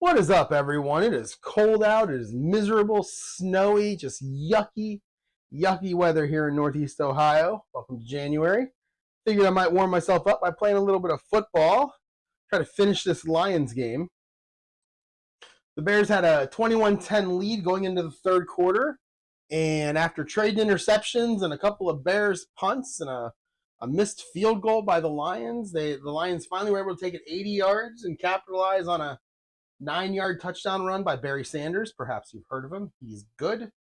What is up, everyone? It is cold out. It is miserable, snowy, just yucky, yucky weather here in Northeast Ohio. Welcome to January. Figured I might warm myself up by playing a little bit of football. Try to finish this Lions game. The Bears had a 21-10 lead going into the third quarter. And after trading interceptions and a couple of Bears punts and a missed field goal by the Lions, the Lions finally were able to take it 80 yards and capitalize on a 9-yard touchdown run by Barry Sanders. Perhaps you've heard of him. He's good.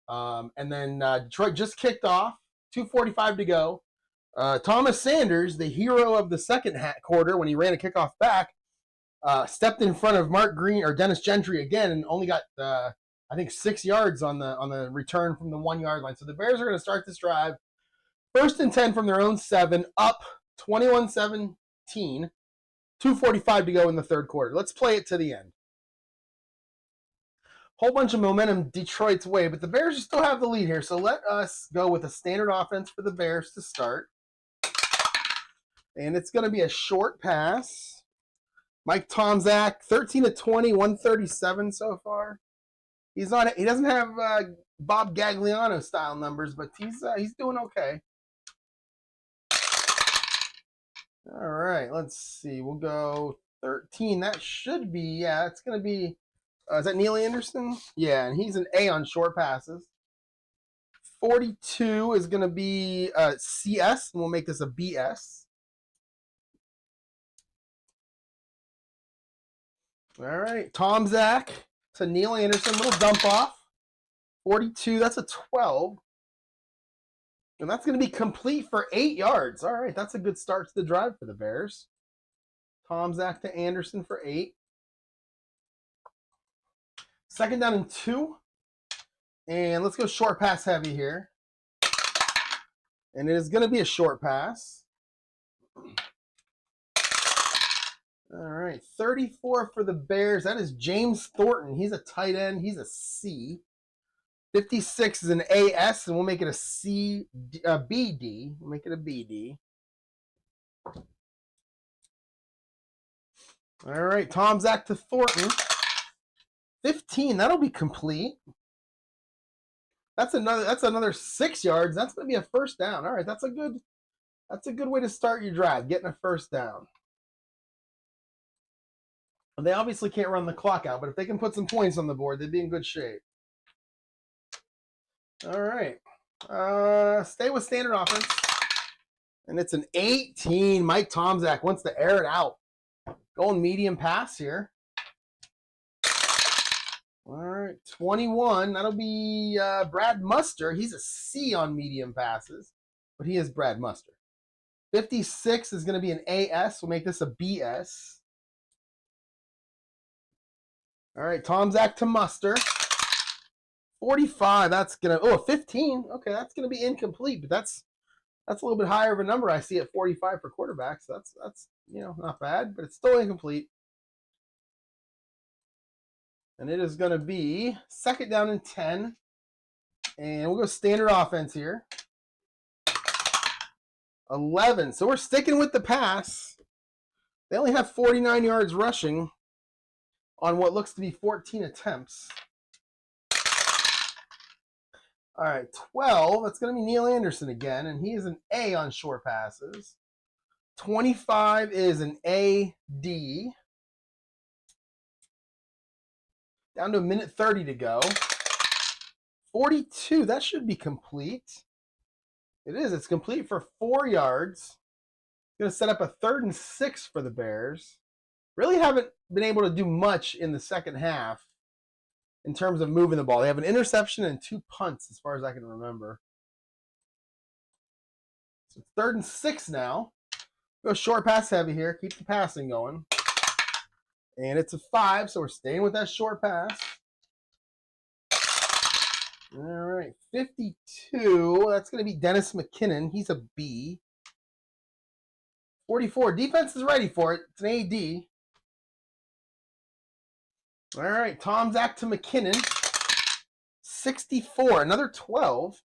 And then Detroit just kicked off. 2:45 to go. Thomas Sanders, the hero of the second quarter when he ran a kickoff back, stepped in front of Mark Green or Dennis Gentry again and only got, I think, 6 yards on the return from the 1 yard line. So the Bears are going to start this drive. 1st and 10 from their own 7, up 21-17. 2:45 to go in the third quarter. Let's play it to the end. Whole bunch of momentum Detroit's way, but the Bears still have the lead here. So let us go with a standard offense for the Bears to start. And it's going to be a short pass. Mike Tomczak, 13 of 20, 137 so far. He doesn't have Bob Gagliano style numbers, but he's doing okay. All right, let's see. We'll go 13. That should be, yeah, it's going to be, is that Neil Anderson? Yeah, and he's an A on short passes. 42 is going to be CS, and we'll make this a BS. All right, Tomczak to Neil Anderson, little dump off. 42, that's a 12. And that's going to be complete for 8 yards. All right, that's a good start to the drive for the Bears. Tomczak to Anderson for 8. 2nd down and 2. And let's go short pass heavy here. And it is going to be a short pass. All right, 34 for the Bears. That is James Thornton. He's a tight end. He's a C. 56 is an AS, and we'll make it a BD. We'll make it a BD. All right, Tomczak to Thornton. 15, that'll be complete. That's another 6 yards. That's going to be a first down. All right, that's a good way to start your drive, getting a first down. They obviously can't run the clock out, but if they can put some points on the board, they'd be in good shape. All right. Stay with standard offense. And it's an 18. Mike Tomczak wants to air it out. Going medium pass here. All right. 21. That'll be Brad Muster. He's a C on medium passes, but he is Brad Muster. 56 is going to be an AS. We'll make this a BS. All right. Tomczak to Muster. 45, that's going to, 15. Okay, that's going to be incomplete, but that's a little bit higher of a number I see at 45 for quarterbacks. That's not bad, but it's still incomplete. And it is going to be 2nd down and 10. And we'll go standard offense here. 11. So we're sticking with the pass. They only have 49 yards rushing on what looks to be 14 attempts. All right, 12, that's going to be Neil Anderson again, and he is an A on short passes. 25 is an AD. Down to 1:30 to go. 42, that should be complete. It is, it's complete for 4 yards. Going to set up a 3rd and 6 for the Bears. Really haven't been able to do much in the second half in terms of moving the ball. They have an interception and 2 punts as far as I can remember. So it's 3rd and 6 now. Go short pass heavy here. Keep the passing going. And it's a 5, so we're staying with that short pass. All right, 52. That's going to be Dennis McKinnon. He's a B. 44. Defense is ready for it. It's an AD. All right, Tomczak to McKinnon. 64, another 12.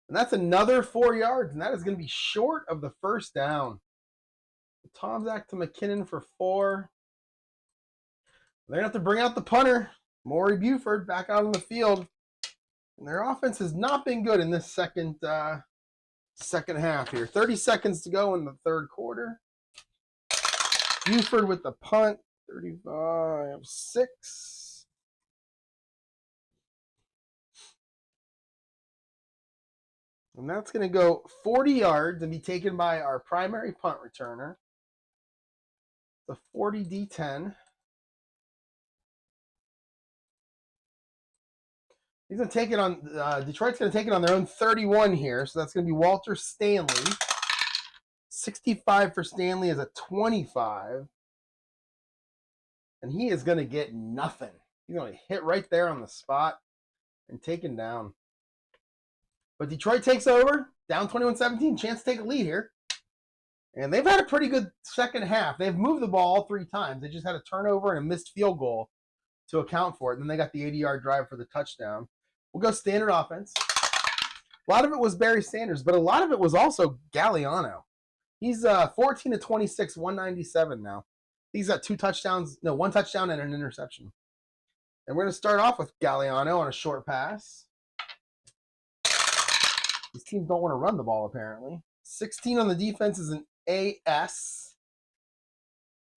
And that's another 4 yards, and that is going to be short of the first down. Tomczak to McKinnon for 4. They're going to have to bring out the punter, Maury Buford, back out on the field. And their offense has not been good in this second half here. 30 seconds to go in the third quarter. Buford with the punt, 35-6. And that's going to go 40 yards and be taken by our primary punt returner. The 40 D10. He's going to take it on, Detroit's going to take it on their own 31 here. So that's going to be Walter Stanley. 65 for Stanley is a 25. And he is going to get nothing. He's going to hit right there on the spot and taken down. But Detroit takes over, down 21-17, chance to take a lead here. And they've had a pretty good second half. They've moved the ball all 3 times. They just had a turnover and a missed field goal to account for it. And then they got the 80-yard drive for the touchdown. We'll go standard offense. A lot of it was Barry Sanders, but a lot of it was also Gagliano. He's 14-26, 197 now. He's got 1 touchdown and an interception. And we're going to start off with Gagliano on a short pass. These teams don't want to run the ball, apparently. 16 on the defense is an AS.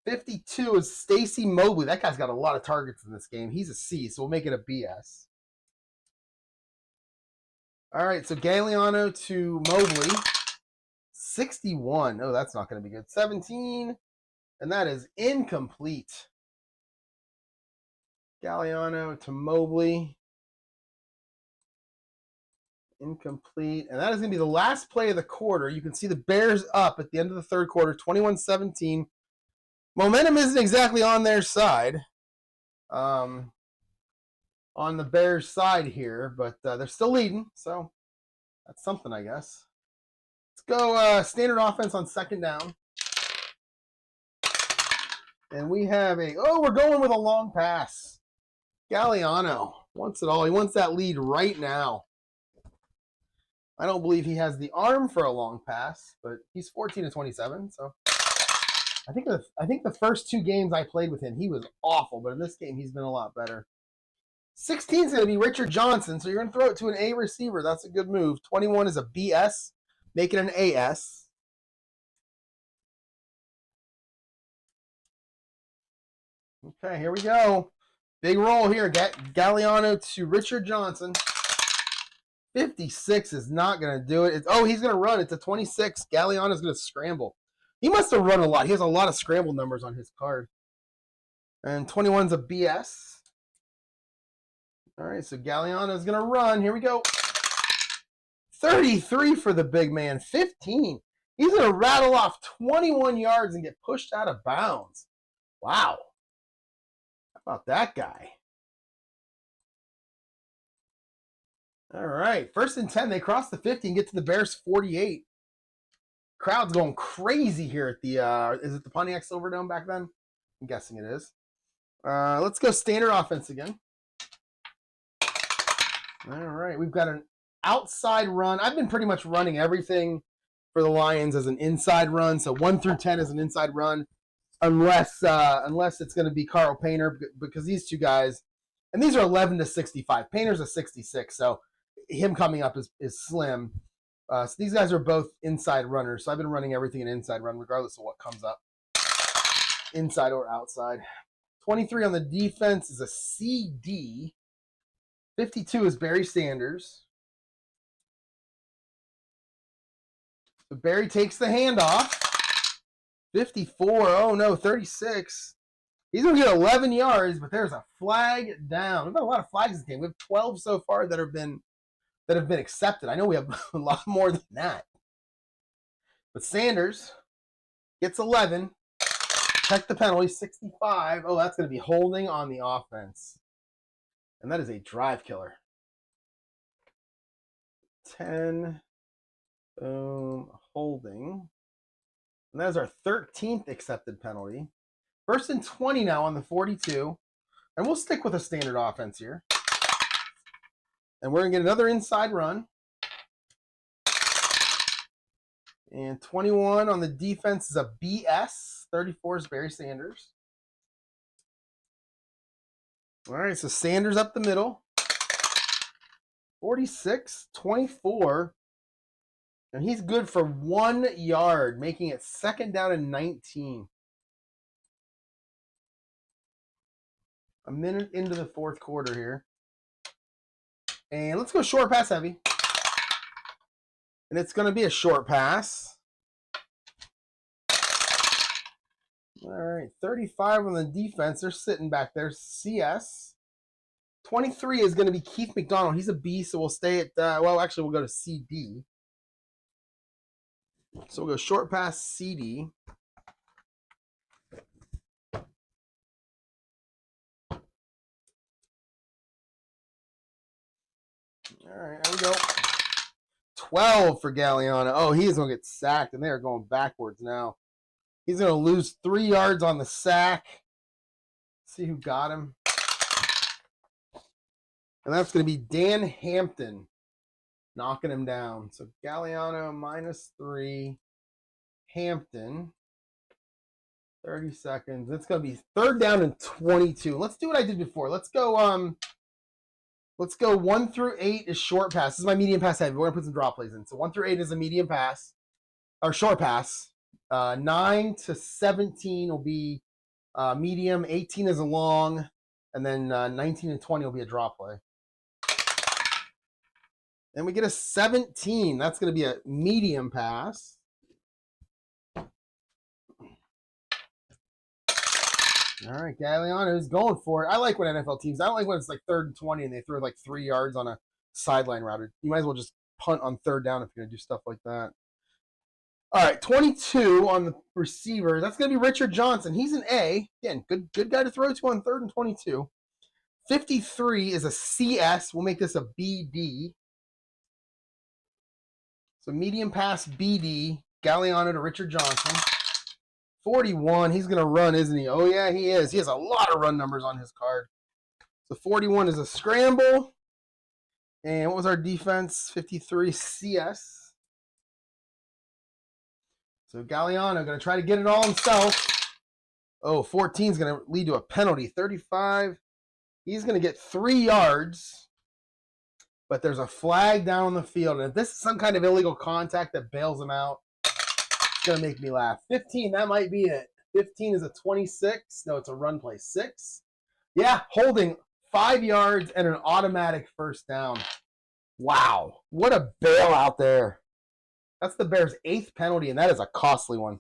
52 is Stacy Mobley. That guy's got a lot of targets in this game. He's a C, so we'll make it a BS. All right, so Gagliano to Mobley. 61. Oh, that's not going to be good. 17, and that is incomplete. Gagliano to Mobley. Incomplete. And that is going to be the last play of the quarter. You can see the Bears up at the end of the third quarter, 21-17. Momentum isn't exactly on their side. On the Bears' side here, but they're still leading, so that's something, I guess. Let's go standard offense on second down. And we have we're going with a long pass. Gagliano wants it all. He wants that lead right now. I don't believe he has the arm for a long pass, but he's 14-27, so I think the first 2 games I played with him, he was awful, but in this game he's been a lot better. 16 is going to be Richard Johnson, so you're going to throw it to an A receiver. That's a good move. 21 is a BS. Make it an AS. Okay, here we go. Big roll here. Gagliano to Richard Johnson. 56 is not going to do it. He's going to run. It's a 26. Gagliano's going to scramble. He must have run a lot. He has a lot of scramble numbers on his card. And 21's a BS. All right, so Gagliano's going to run. Here we go. 33 for the big man. 15. He's going to rattle off 21 yards and get pushed out of bounds. Wow. How about that guy? All right, 1st and 10. They cross the 50 and get to the Bears 48. Crowd's going crazy here at the, is it the Pontiac Silverdome back then? I'm guessing it is. Let's go standard offense again. All right, we've got an outside run. I've been pretty much running everything for the Lions as an inside run. So 1 through 10 is an inside run, unless it's going to be Carl Painter, because these 2 guys, and these are 11-65. Painter's a 66, so him coming up is slim. So these guys are both inside runners. So I've been running everything in inside run, regardless of what comes up, inside or outside. 23 on the defense is a CD. 52 is Barry Sanders. So Barry takes the handoff. 54, 36. He's going to get 11 yards, but there's a flag down. We've got a lot of flags in this game. We have 12 so far that have been accepted. I know we have a lot more than that. But Sanders gets 11. Check the penalty, 65. Oh, that's going to be holding on the offense. And that is a drive killer. 10. Boom. Holding. And that is our 13th accepted penalty. 1st and 20 now on the 42. And we'll stick with a standard offense here. And we're going to get another inside run. And 21 on the defense is a BS. 34 is Barry Sanders. All right, so Sanders up the middle. 46, 24. And he's good for 1 yard, making it 2nd down and 19. A minute into the 4th quarter here. And let's go short pass heavy. And it's going to be a short pass. All right, 35 on the defense. They're sitting back there. CS. 23 is going to be Keith McDonald. He's a B, so we'll stay at, well, actually, we'll go to CD. So we'll go short pass CD. All right, there we go. 12 for Gagliano. Oh, he's going to get sacked, and they're going backwards now. He's going to lose 3 yards on the sack. See who got him. And that's going to be Dan Hampton knocking him down. So Gagliano -3. Hampton. 30 seconds. It's going to be 3rd down and 22. Let's do what I did before. Let's go 1 through 8 is short pass. This is my medium pass heavy. We're going to put some draw plays in. So 1 through 8 is a medium pass. Or short pass. 9 to 17 will be medium. 18 is a long. And then 19 and 20 will be a draw play. Then we get a 17. That's going to be a medium pass. All right, Gagliano is going for it. I like when NFL teams, I don't like when it's like 3rd and 20 and they throw like 3 yards on a sideline route. You might as well just punt on 3rd down if you're going to do stuff like that. All right, 22 on the receiver. That's going to be Richard Johnson. He's an A. Again, good guy to throw to on 3rd and 22. 53 is a CS. We'll make this a BD. So medium pass BD. Gagliano to Richard Johnson. 41, he's going to run, isn't he? Oh, yeah, he is. He has a lot of run numbers on his card. So 41 is a scramble. And what was our defense? 53 CS. So Gagliano going to try to get it all himself. Oh, 14 is going to lead to a penalty. 35, he's going to get 3 yards. But there's a flag down on the field. And if this is some kind of illegal contact that bails him out, going to make me laugh. 15, that might be it. 15 is a 26. No, it's a run play. 6. Yeah, holding 5 yards and an automatic 1st down. Wow. What a bail out there. That's the Bears' 8th penalty, and that is a costly one.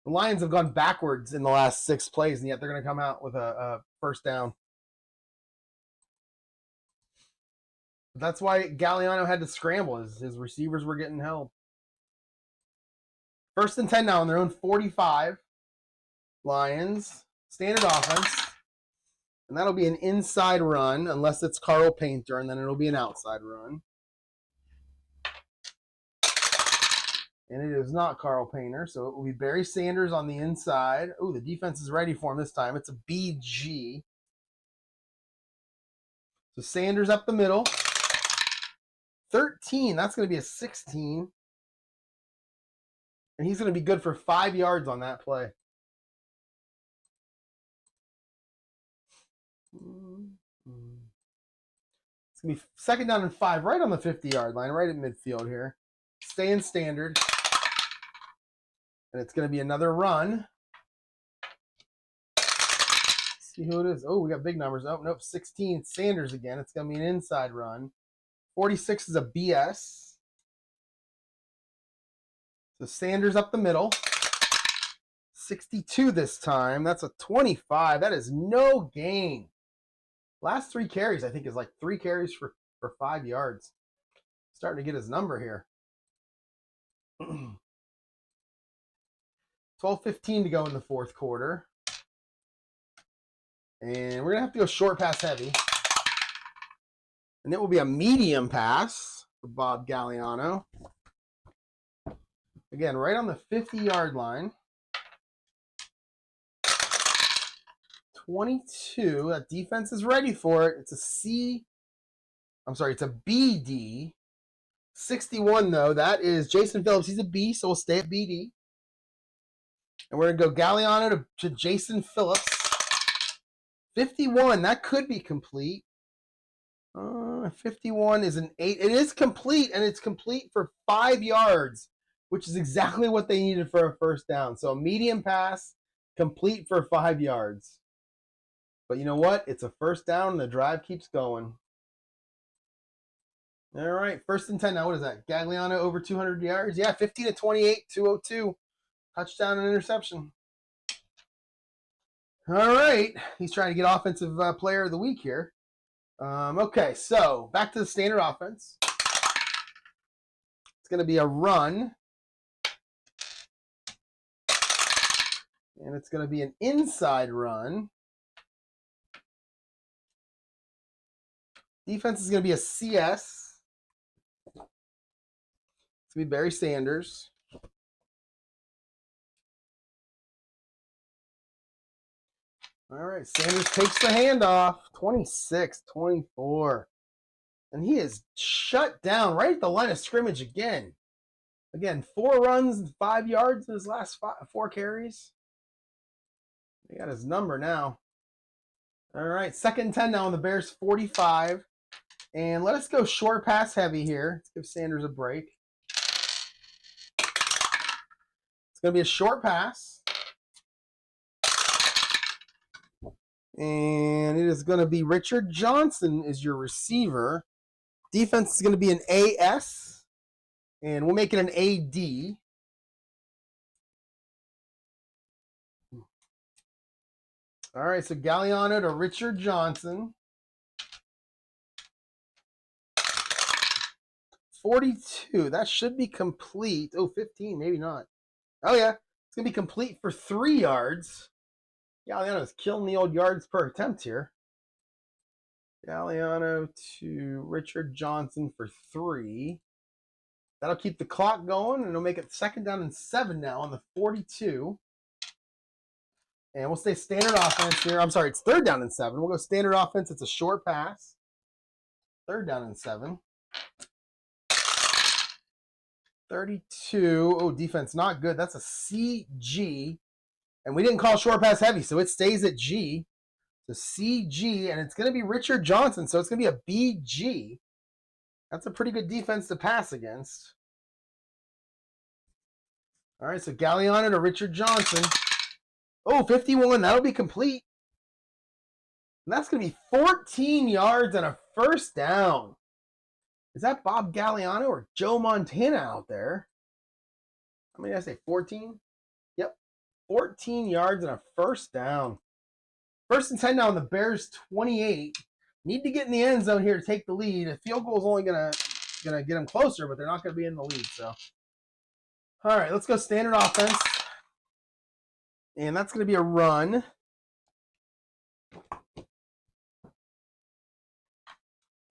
The Lions have gone backwards in the last 6 plays, and yet they're going to come out with a 1st down. That's why Gagliano had to scramble. His receivers were getting held. 1st and 10 now on their own 45. Lions. Standard offense. And that'll be an inside run, unless it's Carl Painter, and then it'll be an outside run. And it is not Carl Painter, so it will be Barry Sanders on the inside. Oh, the defense is ready for him this time. It's a BG. So Sanders up the middle. 13, that's going to be a 16. And he's going to be good for 5 yards on that play. It's going to be 2nd down and 5, right on the 50-yard line, right at midfield here. Stay in standard. And it's going to be another run. See who it is. Oh, we got big numbers. Oh, nope, 16. Sanders again. It's going to be an inside run. 46 is a BS. So Sanders up the middle. 62 this time. That's a 25. That is no gain. Last 3 carries, I think, is like 3 carries for 5 yards. Starting to get his number here. 12:15 to go in the 4th quarter. And we're going to have to go short pass heavy. And it will be a medium pass for Bob Gagliano. Again, right on the 50-yard line. 22. That defense is ready for it. It's a C. I'm sorry, it's a BD. 61, though. That is Jason Phillips. He's a B, so we'll stay at BD. And we're going to go Gagliano to Jason Phillips. 51, that could be complete. 51 is an 8. It is complete, and it's complete for 5 yards, which is exactly what they needed for a first down. So a medium pass, complete for 5 yards. But you know what? It's a first down, and the drive keeps going. All right, 1st and 10 now. What is that? Gagliano over 200 yards? Yeah, 15 to 28, 202. Touchdown and interception. All right, he's trying to get offensive player of the week here. Okay, so back to the standard offense. It's going to be a run. And it's going to be an inside run. Defense is going to be a CS. It's going to be Barry Sanders. All right, Sanders takes the handoff. 26-24. And he is shut down right at the line of scrimmage again. Again, 4 runs and 5 yards in his last 4 carries. He got his number now. All right, 2nd and 10 now on the Bears 45. And let us go short pass heavy here. Let's give Sanders a break. It's going to be a short pass. And it is going to be Richard Johnson is your receiver. Defense is going to be an AS. And we'll make it an AD. All right, so Gagliano to Richard Johnson. 42. That should be complete. Oh, 15. Maybe not. Oh, yeah. It's going to be complete for 3 yards. Gagliano's killing the old yards per attempt here. Gagliano to Richard Johnson for 3. That'll keep the clock going, and it'll make it 2nd down and 7 now on the 42. And we'll stay standard offense here. I'm sorry, it's 3rd down and 7. We'll go standard offense. It's a short pass. 3rd down and 7. 32. Oh, defense not good. That's a CG. And we didn't call short pass heavy, so it stays at G. So CG, and it's going to be Richard Johnson, so it's going to be a BG. That's a pretty good defense to pass against. All right, so Gagliano to Richard Johnson. Oh, 51. That'll be complete. And that's going to be 14 yards and a first down. Is that Bob Gagliano or Joe Montana out there? How many did I say? 14? Yep. 14 yards and a first down. 1st and 10 now on the Bears 28. Need to get in the end zone here to take the lead. A field goal is only gonna get them closer, but they're not going to be in the lead. So, all right, let's go standard offense. And that's going to be a run.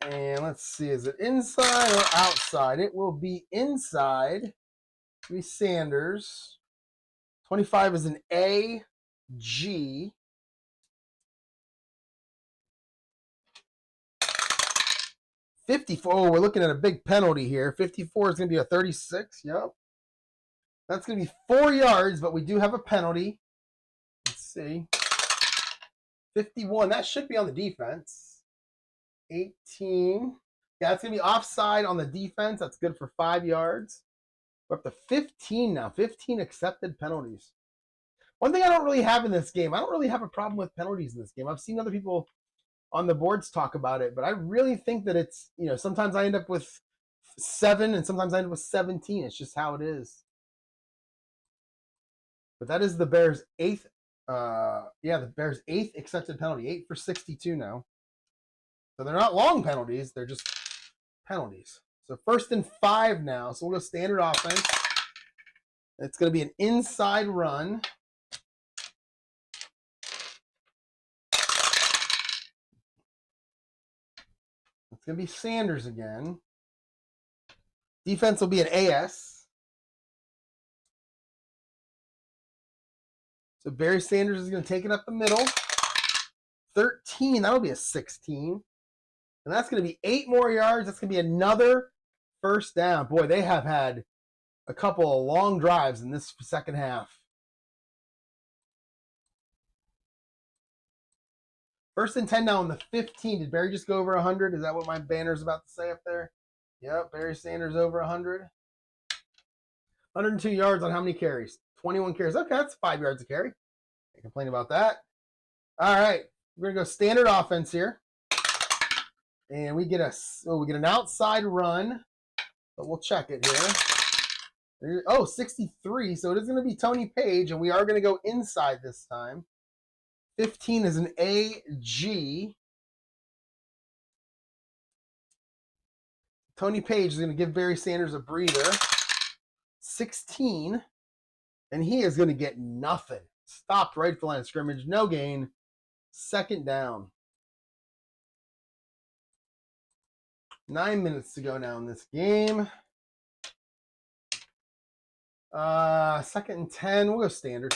And let's see, is it inside or outside? It will be inside. It'll be Sanders. 25 is an AG. $54. Oh, we're looking at a big penalty here. 54 is going to be a 36. Yep. That's going to be 4 yards, but we do have a penalty. Let's see. 51. That should be on the defense. 18. Yeah, it's going to be offside on the defense. That's good for 5 yards. We're up to 15 now. 15 accepted penalties. One thing I don't really have in this game, I don't really have a problem with penalties in this game. I've seen other people on the boards talk about it, but I really think that it's, sometimes I end up with 7 and sometimes I end up with 17. It's just how it is. But that is the Bears' 8th, the Bears' 8th accepted penalty. 8 for 62 now. So they're not long penalties, they're just penalties. So 1st and 5 now. So we'll go standard offense. It's going to be an inside run. It's going to be Sanders again. Defense will be an AS. So Barry Sanders is going to take it up the middle. 13, that'll be a 16. And that's going to be 8 more yards. That's going to be another first down. Boy, they have had a couple of long drives in this second half. First and 10 now on the 15. Did Barry just go over 100? Is that what my banner's about to say up there? Yep, Barry Sanders over 100. 102 yards on how many carries? 21 carries. Okay, that's 5 yards a carry. Can't complain about that. All right, we're gonna go standard offense here, and we get an outside run, but we'll check it here. Oh, 63. So it is gonna be Tony Page, and we are gonna go inside this time. 15 is an AG. Tony Page is going to give Barry Sanders a breather. 16. And he is going to get nothing. Stopped right at the line of scrimmage. No gain. Second down. 9 minutes to go now in this game. Second and 10. We'll go standard.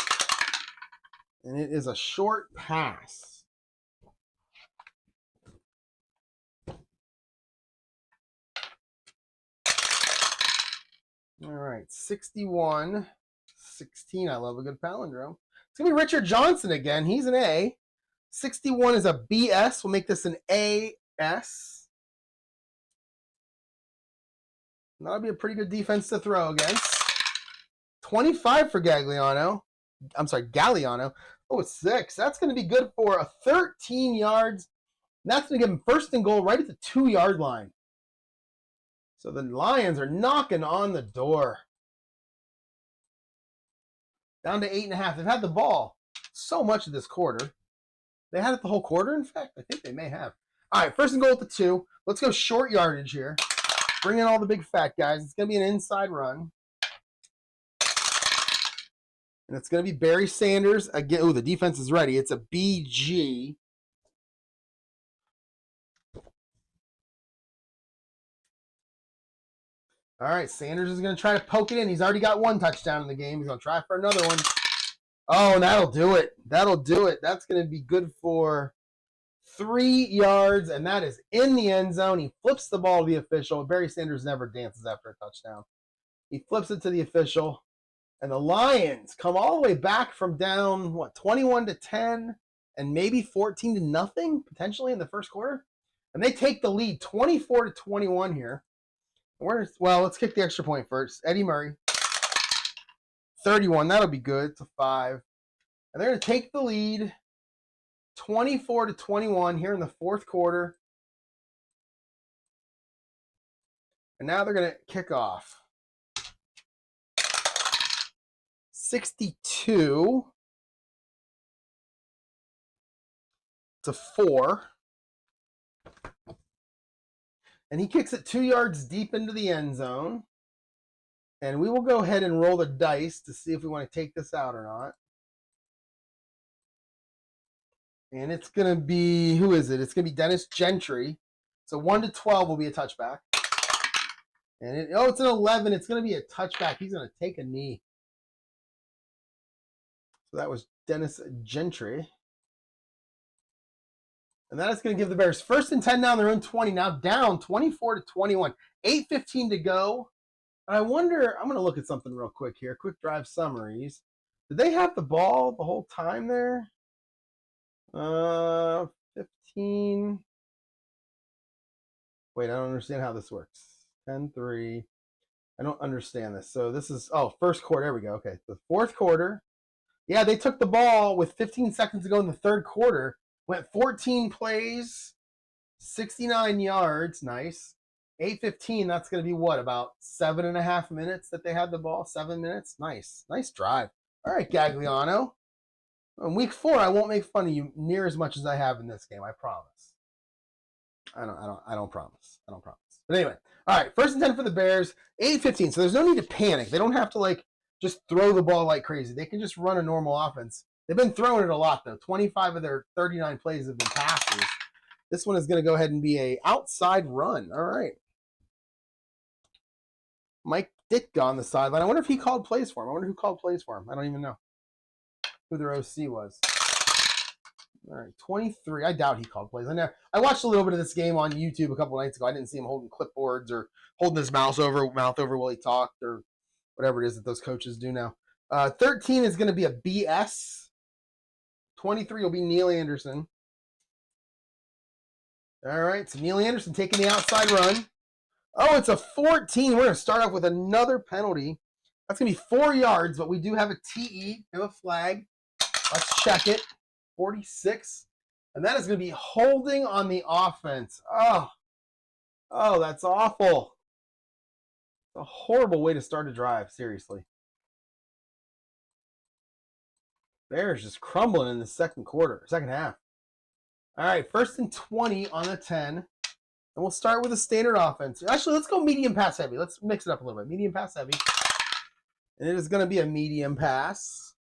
And it is a short pass. All right, 61, 16. I love a good palindrome. It's going to be Richard Johnson again. He's an A. 61 is a BS. We'll make this an AS. That'll be a pretty good defense to throw against. 25 for Gagliano. I'm sorry, Gagliano. Oh, 6. That's going to be good for a 13 yards. And that's going to give him first and goal right at the 2-yard line. So the Lions are knocking on the door. Down to 8.5. They've had the ball so much of this quarter. They had it the whole quarter, in fact. I think they may have. All right, first and goal at the 2. Let's go short yardage here. Bring in all the big fat guys. It's going to be an inside run. And it's going to be Barry Sanders. Again, oh, the defense is ready. It's a BG. All right, Sanders is going to try to poke it in. He's already got 1 touchdown in the game. He's going to try for another one. Oh, and that'll do it. That'll do it. That's going to be good for 3 yards, and that is in the end zone. He flips the ball to the official. Barry Sanders never dances after a touchdown. He flips it to the official, and the Lions come all the way back from down, 21-10, and maybe 14-0, potentially in the first quarter. And they take the lead 24-21 here. Well, let's kick the extra point first. Eddie Murray. 31. That'll be good. It's a 5. And they're going to take the lead 24-21 here in the fourth quarter. And now they're going to kick off. 62 to 4. And he kicks it 2 yards deep into the end zone. And we will go ahead and roll the dice to see if we want to take this out or not. And it's going to be, who is it? It's going to be Dennis Gentry. So 1-12 will be a touchback. And it's an 11. It's going to be a touchback. He's going to take a knee. So that was Dennis Gentry. And that is going to give the Bears first and 10 down their own 20. Now down 24-21. 8:15 to go. And I wonder, I'm going to look at something real quick here. Quick drive summaries. Did they have the ball the whole time there? 15. Wait, I don't understand how this works. 10-3. I don't understand this. So this is, first quarter. There we go. Okay. The fourth quarter. Yeah, they took the ball with 15 seconds to go in the third quarter. Went 14 plays, 69 yards. Nice. 8:15, that's going to be what, about 7.5 minutes that they had the ball? 7 minutes? Nice. Nice drive. All right, Gagliano. In week 4, I won't make fun of you near as much as I have in this game. I promise. I don't promise. I don't promise. But anyway, all right, first and 10 for the Bears. 8:15, so there's no need to panic. They don't have to, just throw the ball like crazy. They can just run a normal offense. They've been throwing it a lot, though. 25 of their 39 plays have been passes. This one is going to go ahead and be a outside run. All right. Mike Ditka on the sideline. I wonder if he called plays for him. I wonder who called plays for him. I don't even know who their OC was. All right, 23. I doubt he called plays. I watched a little bit of this game on YouTube a couple nights ago. I didn't see him holding clipboards or holding his mouth over while he talked or whatever it is that those coaches do now. 13 is going to be a BS. 23 will be Neil Anderson. All right, so Neil Anderson taking the outside run. Oh, it's a 14. We're going to start off with another penalty. That's going to be 4 yards, but we do have a TE. We have a flag. Let's check it. 46. And that is going to be holding on the offense. Oh, that's awful. It's a horrible way to start a drive, seriously. Bears just crumbling in the second half. All right, 1st and 20 on the 10. And we'll start with a standard offense. Actually, let's go medium pass heavy. Let's mix it up a little bit. Medium pass heavy. And it is going to be a medium pass.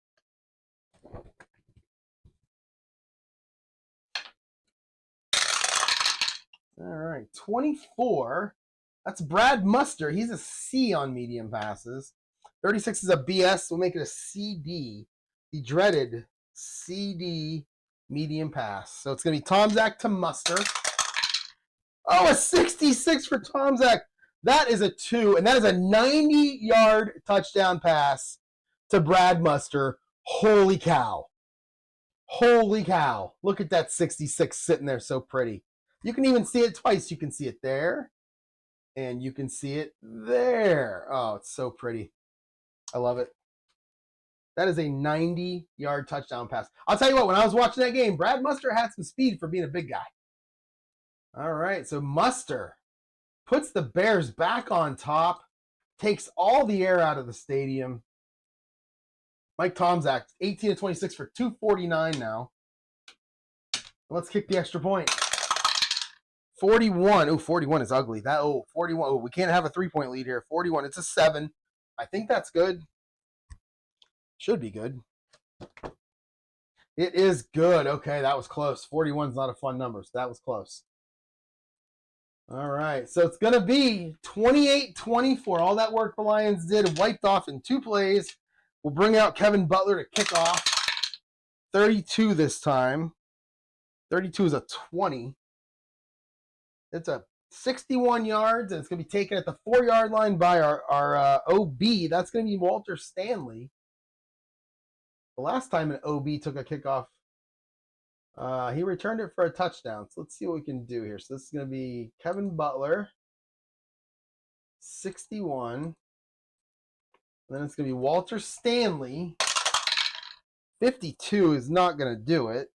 All right, 24. That's Brad Muster. He's a C on medium passes. 36 is a BS. We'll make it a CD. The dreaded CD medium pass. So it's going to be Tomczak to Muster. Oh, a 66 for Tomczak. That is a 2, and that is a 90-yard touchdown pass to Brad Muster. Holy cow. Holy cow. Look at that 66 sitting there so pretty. You can even see it twice. You can see it there, and you can see it there. Oh, it's so pretty. I love it. That is a 90-yard touchdown pass. I'll tell you what, when I was watching that game, Brad Muster had some speed for being a big guy. All right, so Muster puts the Bears back on top, takes all the air out of the stadium. Mike Tomczak, 18 to 26 for 249 now. Let's kick the extra point. 41. Oh, 41 is ugly. 41. Oh, we can't have a 3-point lead here. 41. It's a 7. I think that's good. Should be good. It is good. Okay, that was close. 41 is not a fun number, so that was close. All right, so it's going to be 28-24. All that work the Lions did wiped off in 2 plays. We'll bring out Kevin Butler to kick off. 32 this time. 32 is a 20. It's a 61 yards, and it's going to be taken at the 4-yard line by our OB. That's going to be Walter Stanley. The last time an OB took a kickoff, he returned it for a touchdown. So let's see what we can do here. So this is going to be Kevin Butler, 61. And then it's going to be Walter Stanley. 52 is not going to do it.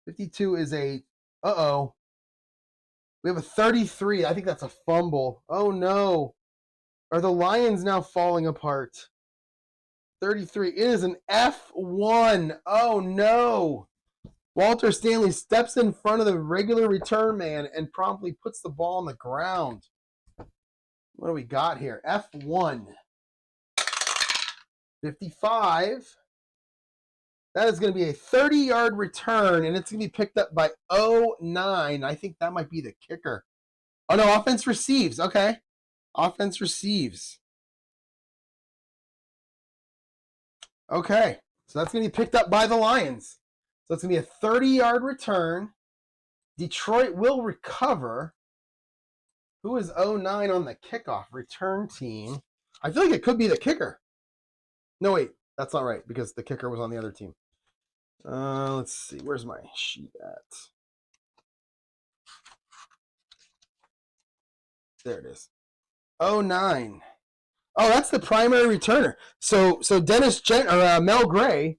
52 is a, we have a 33. I think that's a fumble. Oh, no. Are the Lions now falling apart? 33. It is an F1. Oh, no. Walter Stanley steps in front of the regular return man and promptly puts the ball on the ground. What do we got here? F1. 55. That is going to be a 30-yard return, and it's going to be picked up by 09. I think that might be the kicker. Oh, no, offense receives. Okay. Offense receives. Okay. So that's going to be picked up by the Lions. So it's going to be a 30-yard return. Detroit will recover. Who is 09 on the kickoff return team? I feel like it could be the kicker. No, wait. That's not right because the kicker was on the other team. Let's see. Where's my sheet at? There it is. 09. Oh, that's the primary returner. So Mel Gray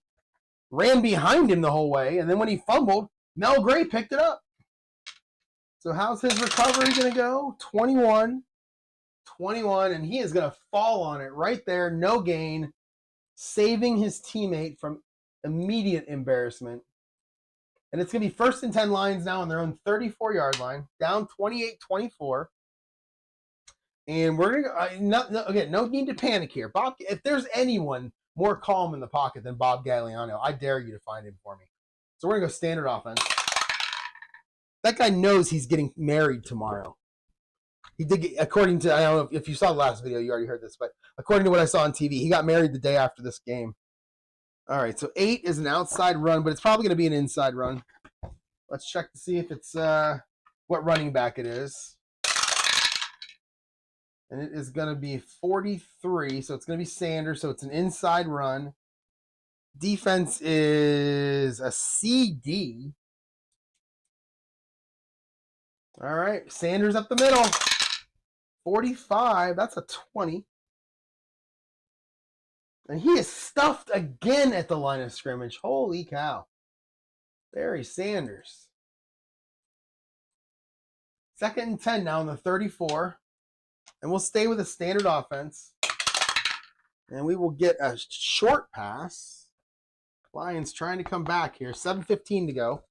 ran behind him the whole way, and then when he fumbled, Mel Gray picked it up. So how's his recovery going to go? 21, and he is going to fall on it right there, no gain, saving his teammate from immediate embarrassment. And it's going to be 1st and 10 Lions now on their own 34-yard line, down 28-24. And we're going to no need to panic here. Bob, if there's anyone more calm in the pocket than Bob Gagliano, I dare you to find him for me. So we're going to go standard offense. That guy knows he's getting married tomorrow. He did get, according to, I don't know if you saw the last video, you already heard this, but according to what I saw on TV, he got married the day after this game. All right, so 8 is an outside run, but it's probably going to be an inside run. Let's check to see if it's what running back it is. And it is going to be 43, so it's going to be Sanders, so it's an inside run. Defense is a CD. All right, Sanders up the middle. 45, that's a 20. And he is stuffed again at the line of scrimmage. Holy cow. Barry Sanders. 2nd and 10 now on the 34. And we'll stay with a standard offense. And we will get a short pass. Lions trying to come back here. 7:15 to go.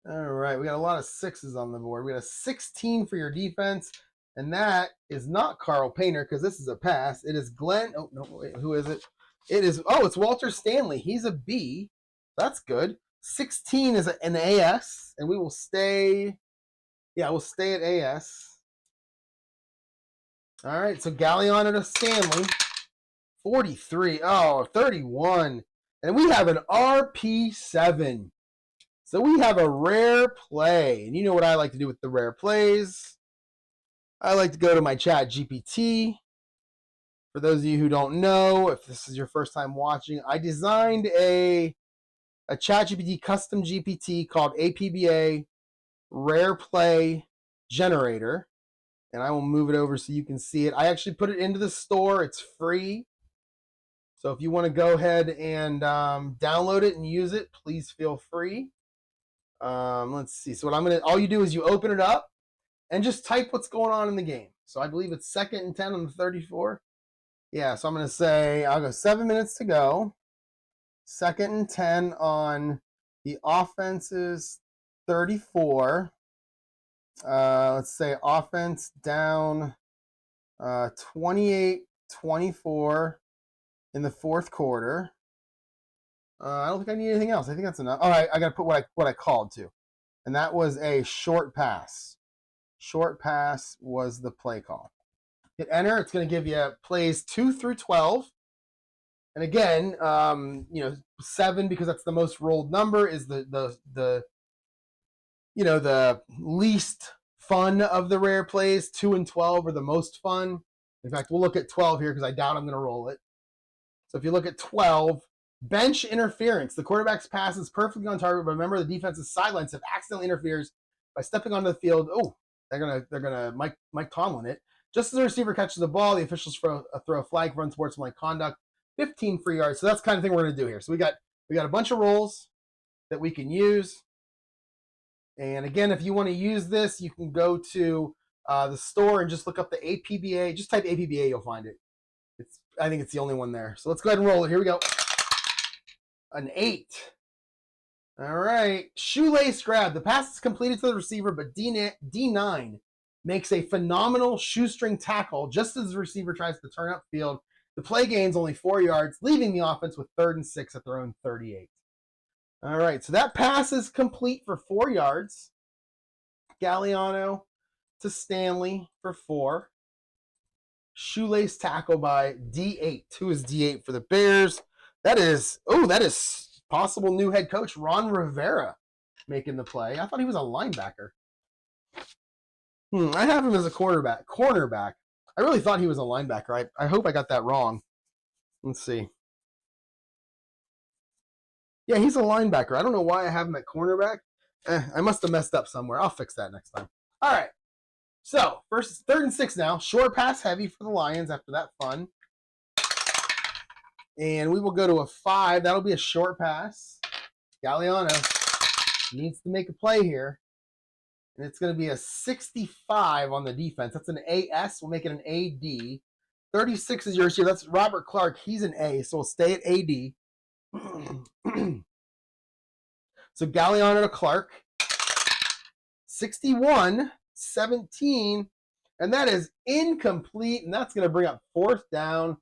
All right, we got a lot of 6s on the board. We got a 16 for your defense, and that is not Carl Painter because this is a pass. It is Glenn. Oh, no, wait, who is it? It's Walter Stanley. He's a B. That's good. 16 is an AS, and we will stay. Yeah, we'll stay at AS. All right, so Gagliano to Stanley. 43. Oh, 31. And we have an RP7. So we have a rare play. And you know what I like to do with the rare plays. I like to go to my chat GPT. For those of you who don't know, if this is your first time watching, I designed a chat GPT custom GPT called APBA Rare Play Generator. And I will move it over so you can see it. I actually put it into the store. It's free. So if you want to go ahead and download it and use it, please feel free. Let's see. So all you do is you open it up and just type what's going on in the game. So I believe it's 2nd and 10 on the 34. Yeah, so I'm going to say, I'll go 7 minutes to go. 2nd and 10 on the offense's 34. Let's say offense down 28-24 in the 4th quarter. I don't think I need anything else. I think that's enough. All right, I got to put what I called to. And that was a short pass. Short pass was the play call. Hit enter. It's going to give you plays 2 through 12. And again, 7, because that's the most rolled number, is the least fun of the rare plays. 2 and 12 are the most fun. In fact, we'll look at 12 here because I doubt I'm going to roll it. So if you look at 12, bench interference. The quarterback's pass is perfectly on target, but remember the defense's sideline step accidentally interferes by stepping onto the field. Oh, they're gonna Mike Tomlin it. Just as the receiver catches the ball, the officials throw a flag for unsportsmanlike conduct. 15 free yards. So that's the kind of thing we're gonna do here. So we got a bunch of rolls that we can use. And again, if you want to use this, you can go to the store and just look up the APBA. Just type APBA, you'll find it. I think it's the only one there. So let's go ahead and roll it. Here we go. An 8. All right. Shoelace grab. The pass is completed to the receiver, but D9 makes a phenomenal shoestring tackle just as the receiver tries to turn upfield. The play gains only 4 yards, leaving the offense with 3rd and 6 at their own 38. All right. So that pass is complete for 4 yards. Gagliano to Stanley for 4. Shoelace tackle by D8. Who is D8 for the Bears? That is possible new head coach Ron Rivera making the play. I thought he was a linebacker. I have him as a cornerback. I really thought he was a linebacker. I hope I got that wrong. Let's see. Yeah, he's a linebacker. I don't know why I have him at cornerback. I must have messed up somewhere. I'll fix that next time. All right. So, 3rd and 6 now. Short pass heavy for the Lions after that fun. And we will go to a 5. That'll be a short pass. Gagliano needs to make a play here. And it's going to be a 65 on the defense. That's an AS. We'll make it an AD. 36 is yours here. That's Robert Clark. He's an A, so we'll stay at AD. So Gagliano to Clark. 61-17. And that is incomplete. And that's going to bring up 4th down.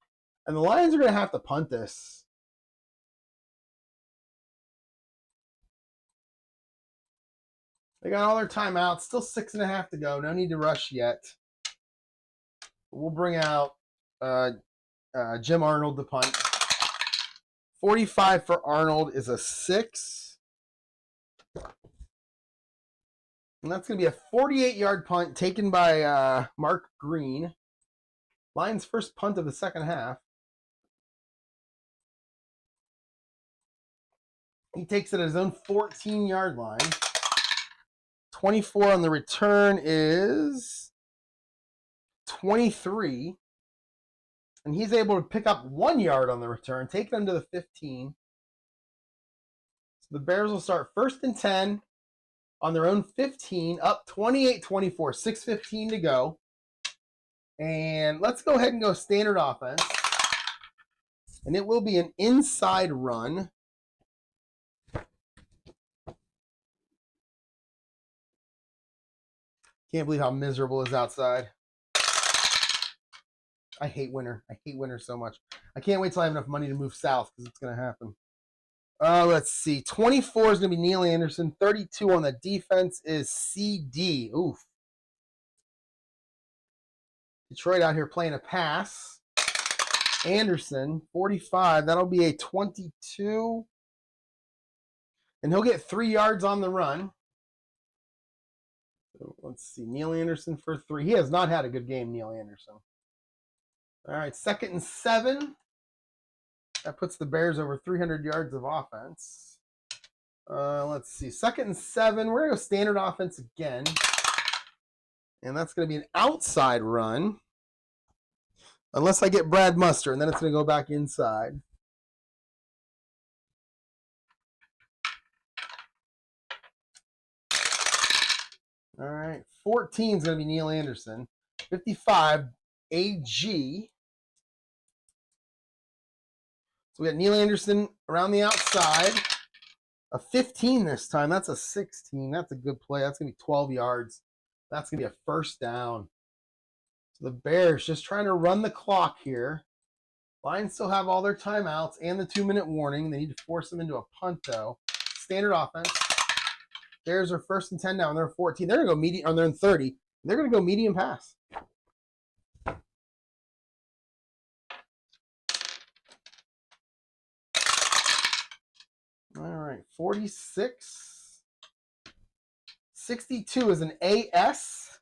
And the Lions are going to have to punt this. They got all their timeouts. Still 6.5 to go. No need to rush yet. We'll bring out Jim Arnold to punt. 45 for Arnold is a 6. And that's going to be a 48-yard punt taken by Mark Green. Lions' first punt of the second half. He takes it at his own 14-yard line. 24 on the return is 23. And he's able to pick up 1 yard on the return, take them to the 15. So the Bears will start 1st and 10 on their own 15, up 28-24, 6:15 to go. And let's go ahead and go standard offense. And it will be an inside run. Can't believe how miserable it is outside. I hate winter. I hate winter so much. I can't wait till I have enough money to move south because it's going to happen. Let's see. 24 is going to be Neil Anderson. 32 on the defense is CD. Oof. Detroit out here playing a pass. Anderson, 45. That'll be a 22. And he'll get 3 yards on the run. So let's see. Neil Anderson for 3. He has not had a good game, Neil Anderson. All right, 2nd and 7. That puts the Bears over 300 yards of offense. Let's see. 2nd and 7. We're going to go standard offense again. And that's going to be an outside run. Unless I get Brad Muster, and then it's going to go back inside. All right. 14 is going to be Neil Anderson. 55, AG. So we got Neil Anderson around the outside. A 15 this time. That's a 16. That's a good play. That's going to be 12 yards. That's going to be a 1st down. So the Bears just trying to run the clock here. Lions still have all their timeouts and the 2-minute warning. They need to force them into a punt, though. Standard offense. Bears are 1st and 10 now, and they're 14. They're going to go medium, or they're in 30. They're going to go medium pass. All right, 46. 62 is an AS.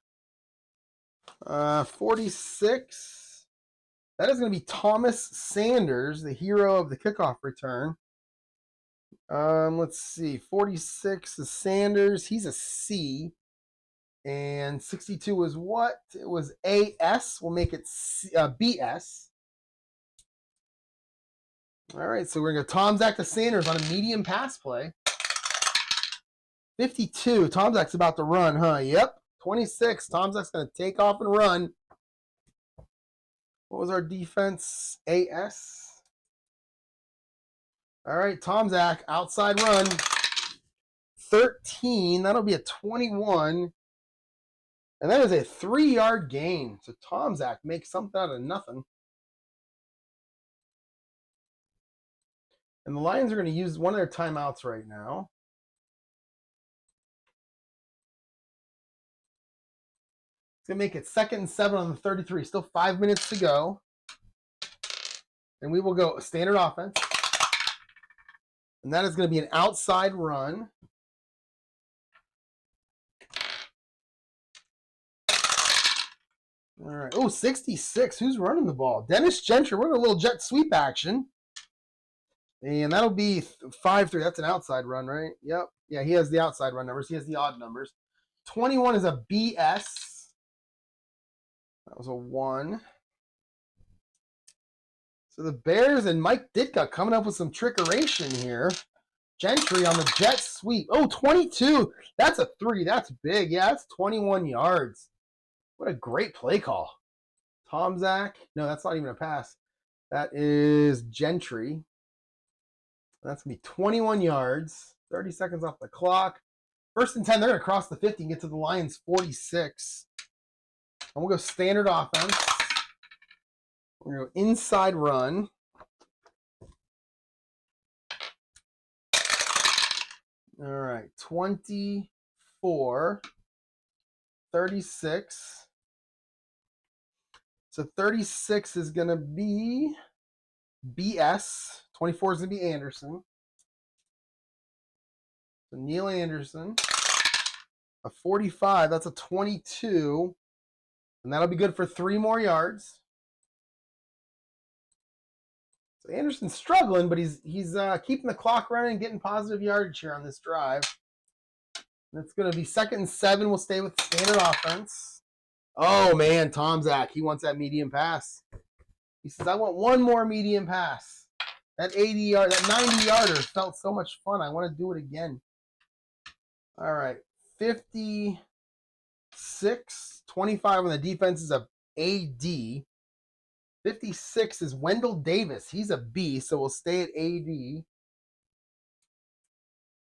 46. That is going to be Thomas Sanders, the hero of the kickoff return. Let's see. 46 is Sanders. He's a C. And 62 was what? It was AS. We'll make it C, BS. All right, so we're going to go Tomczak to Sanders on a medium pass play. 52. Tomczak's about to run, huh? Yep. 26. Tomczak's going to take off and run. What was our defense? AS. All right, Tomczak, outside run. 13. That'll be a 21. And that is a 3-yard gain. So Tomczak makes something out of nothing. And the Lions are going to use one of their timeouts right now. It's going to make it 2nd and 7 on the 33. Still 5 minutes to go. And we will go standard offense. And that is going to be an outside run. All right. Oh, 66. Who's running the ball? Dennis Gentry. We're going to a little jet sweep action. And that'll be 5-3. That's an outside run, right? Yep. Yeah, he has the outside run numbers. He has the odd numbers. 21 is a BS. That was a 1. So the Bears and Mike Ditka coming up with some trickeration here. Gentry on the jet sweep. Oh, 22. That's a 3. That's big. Yeah, that's 21 yards. What a great play call. Tomczak. No, that's not even a pass. That is Gentry. That's going to be 21 yards. 30 seconds off the clock. 1st and 10. They're going to cross the 50 and get to the Lions 46. And we'll go standard offense. We're going to go inside run. All right. 24. 36. So 36 is going to be BS. 24 is going to be Anderson. So Neil Anderson. A 45. That's a 22. And that'll be good for 3 more yards. So Anderson's struggling, but he's keeping the clock running and getting positive yardage here on this drive. And it's going to be 2nd and 7. We'll stay with standard offense. Oh, man, Tomczak. He wants that medium pass. He says, I want one more medium pass. That 80-yard, that 90-yarder felt so much fun. I want to do it again. All right. 56, 25 on the defense is a AD. 56 is Wendell Davis. He's a B, so we'll stay at AD.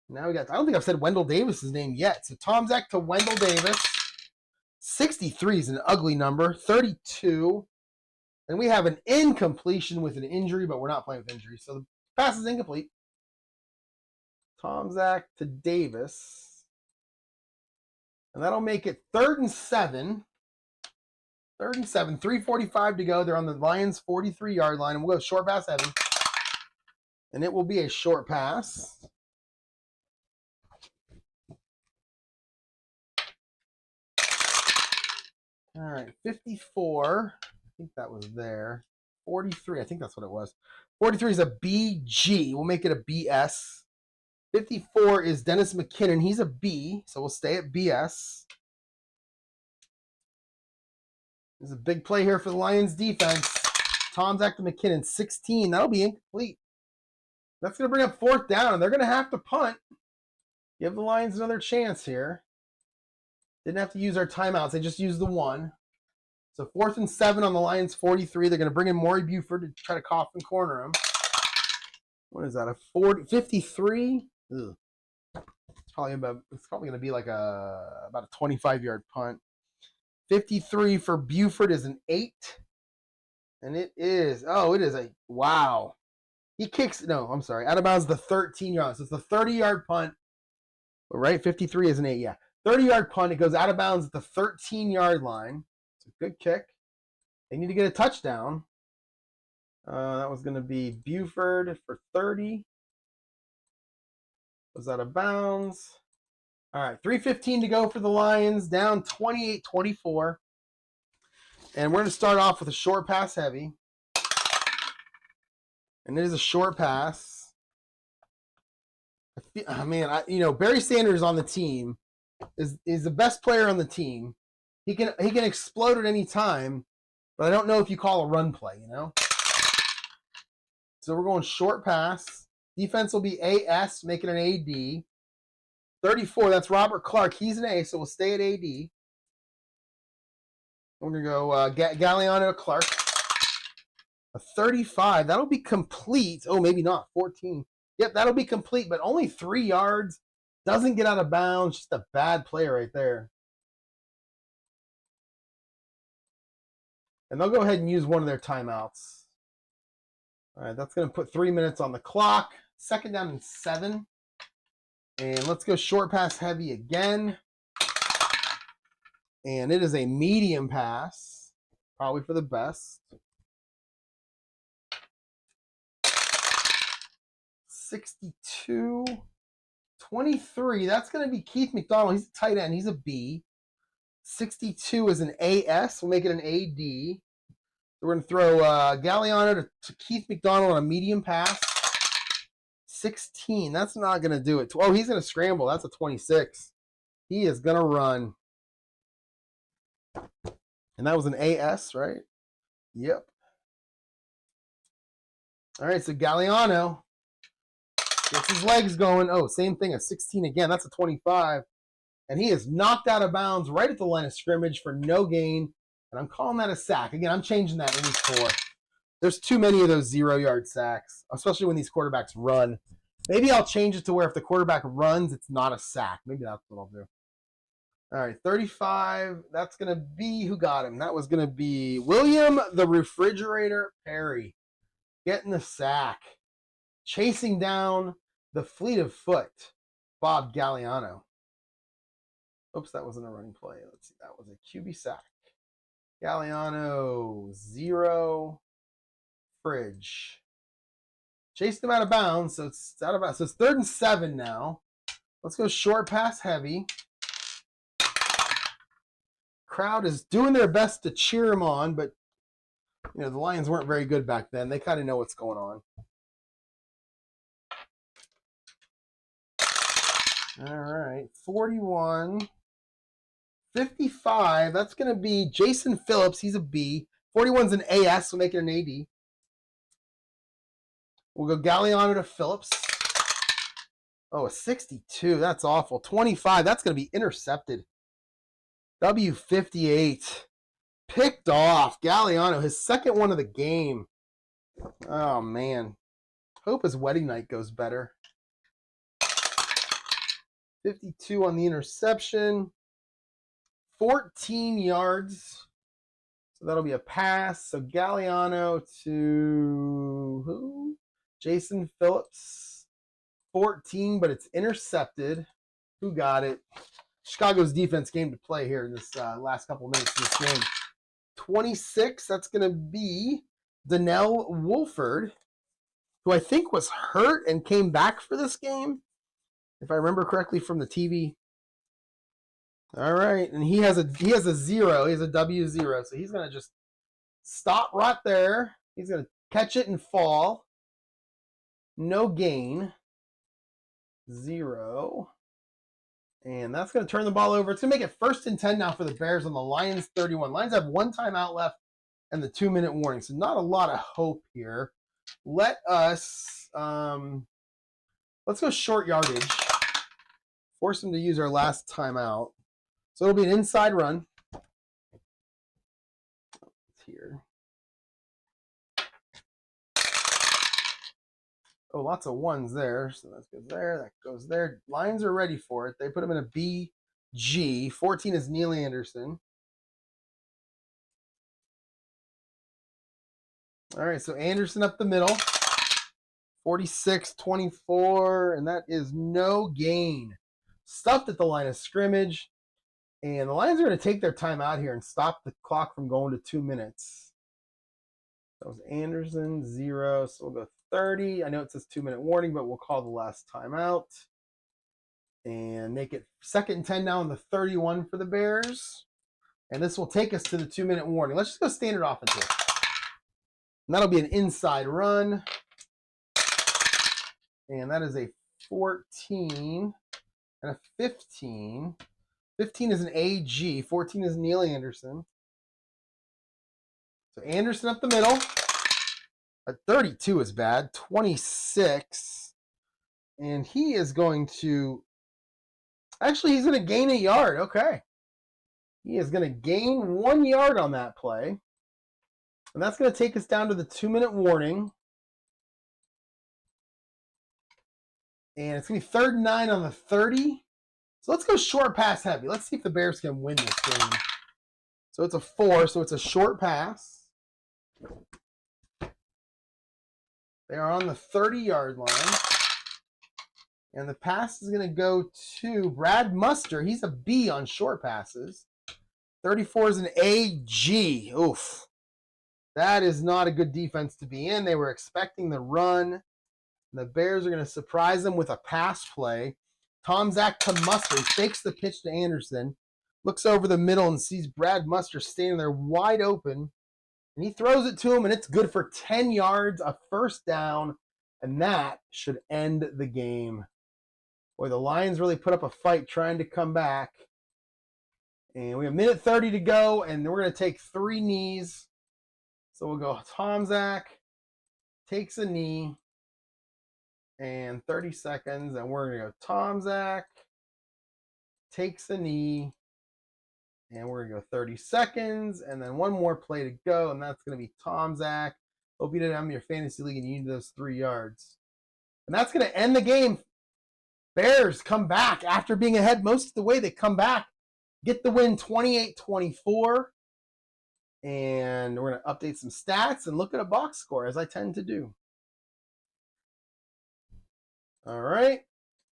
Now we got, I don't think I've said Wendell Davis' name yet. So Tomczak to Wendell Davis. 63 is an ugly number. 32. And we have an incompletion with an injury, but we're not playing with injury. So the pass is incomplete. Tomczak to Davis. And that'll make it 3rd and 7. 3rd and 7. 3:45 to go. They're on the Lions' 43-yard line. And we'll go short pass heavy. And it will be a short pass. All right, 54. I think that was there. 43, I think that's what it was. 43 is a BG. We'll make it a BS. 54 is Dennis McKinnon. He's a B, so we'll stay at BS. There's a big play here for the Lions defense. Tomczak to McKinnon, 16. That'll be incomplete. That's going to bring up 4th down, and they're going to have to punt. Give the Lions another chance here. Didn't have to use our timeouts. They just used the 1. So 4th and 7 on the Lions 43. They're going to bring in Maury Buford to try to coffin corner him. What is that? A 53? Ugh. It's probably going to be like about a 25-yard punt. 53 for Buford is an 8. And it is a, wow. He kicks, no, I'm sorry. Out of bounds the 13-yard. So it's the 30-yard punt. Right? 53 is an 8, yeah. 30-yard punt. It goes out of bounds at the 13-yard line. It's a good kick. They need to get a touchdown. That was going to be Buford for 30. Was out of bounds. All right, 3:15 to go for the Lions. Down 28-24. And we're going to start off with a short pass heavy. And it is a short pass. Barry Sanders on the team is the best player on the team. He can explode at any time, but I don't know if you call a run play, you know? So we're going short pass. Defense will be AS, make it an AD. 34, that's Robert Clark. He's an A, so we'll stay at AD. We're going to go Gagliano to Clark. A 35, that'll be complete. Oh, maybe not. 14. Yep, that'll be complete, but only 3 yards. Doesn't get out of bounds. Just a bad play right there. And they'll go ahead and use one of their timeouts. All right, that's going to put 3 minutes on the clock. 2nd down and 7. And let's go short pass heavy again. And it is a medium pass. Probably for the best. 62. 23. That's going to be Keith McDonald. He's a tight end. He's a B. 62 is an AS. We'll make it an AD. We're going to throw Gagliano to Keith McDonald on a medium pass. 16. That's not going to do it. Oh, he's going to scramble. That's a 26. He is going to run. And that was an AS, right? Yep. All right, so Gagliano gets his legs going. Oh, same thing, a 16 again. That's a 25. And he is knocked out of bounds right at the line of scrimmage for no gain. And I'm calling that a sack. Again, I'm changing that in week 4. There's too many of those 0-yard sacks, especially when these quarterbacks run. Maybe I'll change it to where if the quarterback runs, it's not a sack. Maybe that's what I'll do. All right, 35. That's going to be, who got him? That was going to be William the Refrigerator Perry getting the sack. Chasing down the fleet of foot, Bob Gagliano. Oops, that wasn't a running play. Let's see. That was a QB sack. Gagliano, 0. Fridge. Chased him out of bounds, so it's out of bounds. So it's 3rd and 7 now. Let's go short pass heavy. Crowd is doing their best to cheer him on, but You know, the Lions weren't very good back then. They kind of know what's going on. All right, 41. 55, that's going to be Jason Phillips. He's a B. 41's an AS, so make it an AD. We'll go Gagliano to Phillips. Oh, a 62. That's awful. 25, that's going to be intercepted. W58. Picked off. Gagliano, his second one of the game. Oh, man. Hope his wedding night goes better. 52 on the interception. 14 yards. So that'll be a pass. So Gagliano to who? Jason Phillips. 14, but it's intercepted. Who got it? Chicago's defense came to play here in this last couple of minutes of this game. 26, that's going to be Donnell Wolford, who I think was hurt and came back for this game, if I remember correctly from the TV. All right, and he has a 0. He has a W0, so he's going to just stop right there. He's going to catch it and fall. No gain. 0. And that's going to turn the ball over. It's going to make it 1st and 10 now for the Bears on the Lions 31. Lions have 1 timeout left and the 2-minute warning, so not a lot of hope here. Let us, let's go short yardage. Force them to use our last timeout. So it'll be an inside run. It's here. Oh, lots of 1s there. So that goes there. That goes there. Lions are ready for it. They put them in a BG. 14 is Neil Anderson. All right, so Anderson up the middle. 46, 24, and that is no gain. Stuffed at the line of scrimmage. And the Lions are going to take their time out here and stop the clock from going to 2 minutes. That was Anderson, 0. So we'll go 30. I know it says 2-minute warning, but we'll call the last timeout. And make it 2nd and 10 now on the 31 for the Bears. And this will take us to the 2-minute warning. Let's just go standard offense here. And that'll be an inside run. And that is a 14 and a 15. 15 is an AG. 14 is Neil Anderson. So Anderson up the middle. 32 is bad. 26. And he is going to... Actually, he's going to gain a yard. Okay. He is going to gain 1 yard on that play. And that's going to take us down to the 2-minute warning. And it's going to be 3rd and 9 on the 30. So let's go short pass heavy. Let's see if the Bears can win this game. So it's a 4, so it's a short pass. They are on the 30-yard line. And the pass is going to go to Brad Muster. He's a B on short passes. 34 is an AG. Oof. That is not a good defense to be in. They were expecting the run. The Bears are going to surprise them with a pass play. Tomczak to Muster. He fakes the pitch to Anderson. Looks over the middle and sees Brad Muster standing there wide open. And he throws it to him, and it's good for 10 yards, a 1st down. And that should end the game. Boy, the Lions really put up a fight trying to come back. And we have 1:30 to go, and we're going to take 3 knees. So we'll go Tomczak takes a knee. And 30 seconds, and we're going to go Tomczak takes a knee, and we're going to go 30 seconds, and then 1 more play to go, and that's going to be Tomczak. Hope you didn't have your fantasy league and you need those 3 yards. And that's going to end the game. Bears come back after being ahead most of the way. They come back, get the win 28-24, and we're going to update some stats and look at a box score, as I tend to do. All right,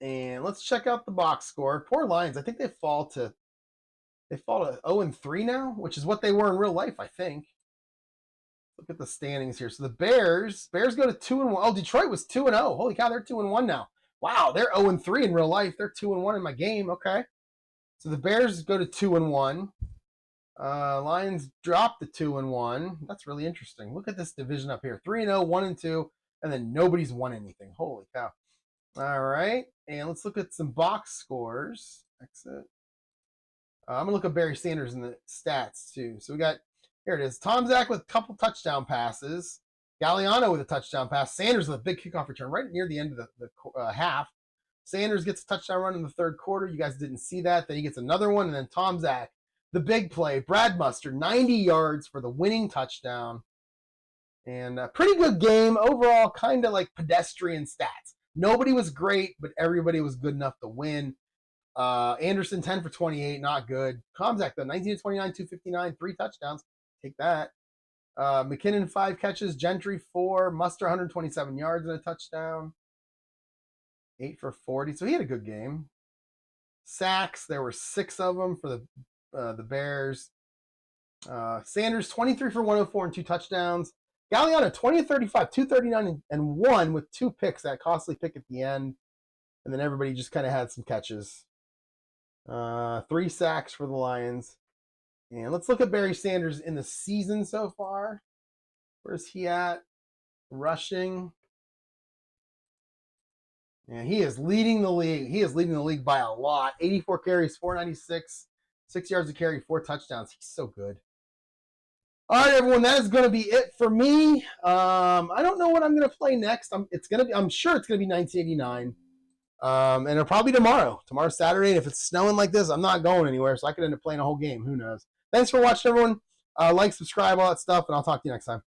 and let's check out the box score. Poor Lions. I think they fall to 0-3 now, which is what they were in real life, I think. Look at the standings here. So the Bears go to 2-1. Oh, Detroit was 2-0. Holy cow, they're 2-1 now. Wow, they're 0-3 in real life. They're 2-1 in my game. Okay. So the Bears go to 2-1. Lions dropped the 2-1. That's really interesting. Look at this division up here: 3-0, 1-2, and then nobody's won anything. Holy cow! All right, and let's look at some box scores. Exit. I'm gonna look at Barry Sanders in the stats too. So we got here it is: Tomczak with a couple touchdown passes, Gagliano with a touchdown pass, Sanders with a big kickoff return right near the end of the half. Sanders gets a touchdown run in the third quarter. You guys didn't see that. Then he gets another one, and then Tomczak, the big play, Brad Mustard, 90 yards for the winning touchdown. And a pretty good game overall, kind of like pedestrian stats. Nobody was great, but everybody was good enough to win. Anderson, 10 for 28, not good. Tomczak, though, 19 to 29, 259, 3 touchdowns. Take that. McKinnon, 5 catches. Gentry, 4. Muster, 127 yards and a touchdown. 8 for 40. So he had a good game. Sacks, there were 6 of them for the Bears. Sanders, 23 for 104 and 2 touchdowns. Gagliano, 20 to 35, 239 and 1 with 2 picks, that costly pick at the end. And then everybody just kind of had some catches. 3 sacks for the Lions. And let's look at Barry Sanders in the season so far. Where's he at? Rushing. And he is leading the league. He is leading the league by a lot. 84 carries, 496, 6 yards a carry, 4 touchdowns. He's so good. All right, everyone, that is going to be it for me. I don't know what I'm going to play next. I'm sure it's going to be 1989. And it'll probably be tomorrow. Tomorrow's Saturday, and if it's snowing like this, I'm not going anywhere, so I could end up playing a whole game. Who knows? Thanks for watching, everyone. Like, subscribe, all that stuff, and I'll talk to you next time.